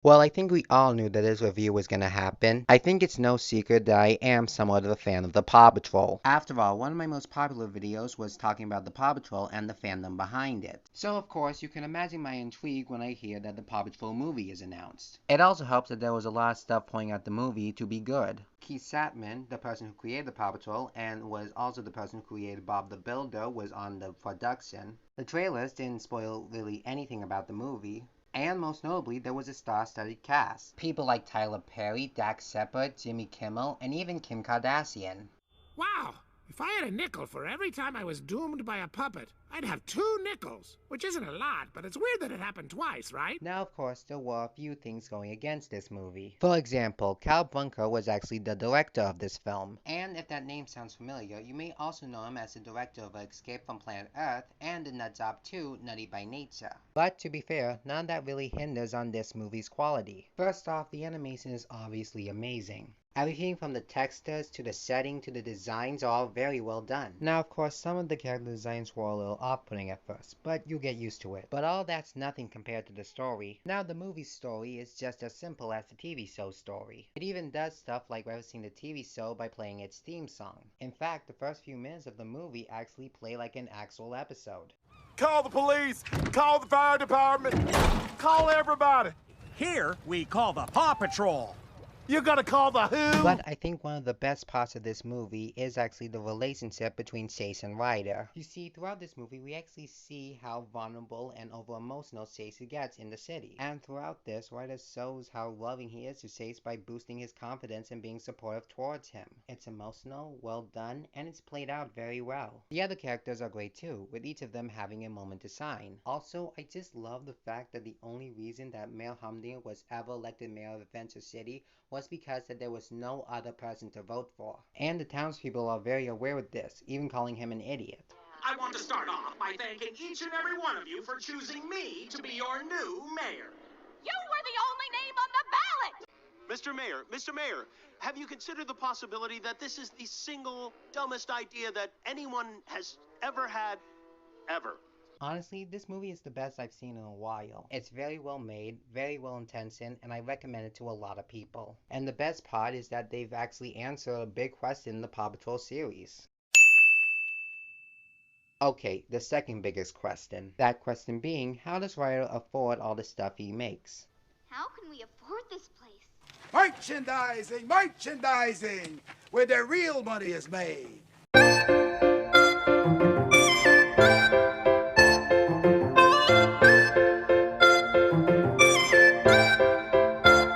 Well, I think we all knew that this review was gonna happen. I think it's no secret that I am somewhat of a fan of the Paw Patrol. After all, one of my most popular videos was talking about the Paw Patrol and the fandom behind it. So of course, you can imagine my intrigue when I hear that the Paw Patrol movie is announced. It also helps that there was a lot of stuff pointing at the movie to be good. Keith Satman, the person who created the Paw Patrol and was also the person who created Bob the Builder, was on the production. The trailers didn't spoil really anything about the movie. And most notably, there was a star-studded cast. People like Tyler Perry, Dax Shepard, Jimmy Kimmel, and even Kim Kardashian. Wow! If I had a nickel for every time I was doomed by a puppet, I'd have 2 nickels. Which isn't a lot, but it's weird that it happened twice, right? Now, of course, there were a few things going against this movie. For example, Cal Bunker was actually the director of this film. And if that name sounds familiar, you may also know him as the director of Escape from Planet Earth and the Nut Job 2, Nutty by Nature. But to be fair, none of that really hinders on this movie's quality. First off, the animation is obviously amazing. Everything from the textures to the setting to the designs are all very well done. Now, of course, some of the character designs were a little off-putting at first, but you get used to it. But all that's nothing compared to the story. Now, the movie's story is just as simple as the TV show's story. It even does stuff like referencing the TV show by playing its theme song. In fact, the first few minutes of the movie actually play like an actual episode. Call the police! Call the fire department! Call everybody! Here, we call the Paw Patrol. You gotta call the who? But I think one of the best parts of this movie is actually the relationship between Chase and Ryder. You see, throughout this movie, we actually see how vulnerable and over-emotional Chase gets in the city. And throughout this, Ryder shows how loving he is to Chase by boosting his confidence and being supportive towards him. It's emotional, well done, and it's played out very well. The other characters are great too, with each of them having a moment to shine. Also, I just love the fact that the only reason that Mayor Humdinger was ever elected mayor of Adventure City was because that there was no other person to vote for. And the townspeople are very aware of this, even calling him an idiot. I want to start off by thanking each and every one of you for choosing me to be your new mayor. You were the only name on the ballot! Mr. Mayor, have you considered the possibility that this is the single dumbest idea that anyone has ever had, ever? Honestly, this movie is the best I've seen in a while. It's very well made, very well intentioned, and I recommend it to a lot of people. And the best part is that they've actually answered a big question in the Paw Patrol series. Okay, the second biggest question. That question being, how does Ryder afford all the stuff he makes? How can we afford this place? Merchandising! Merchandising! Where the real money is made.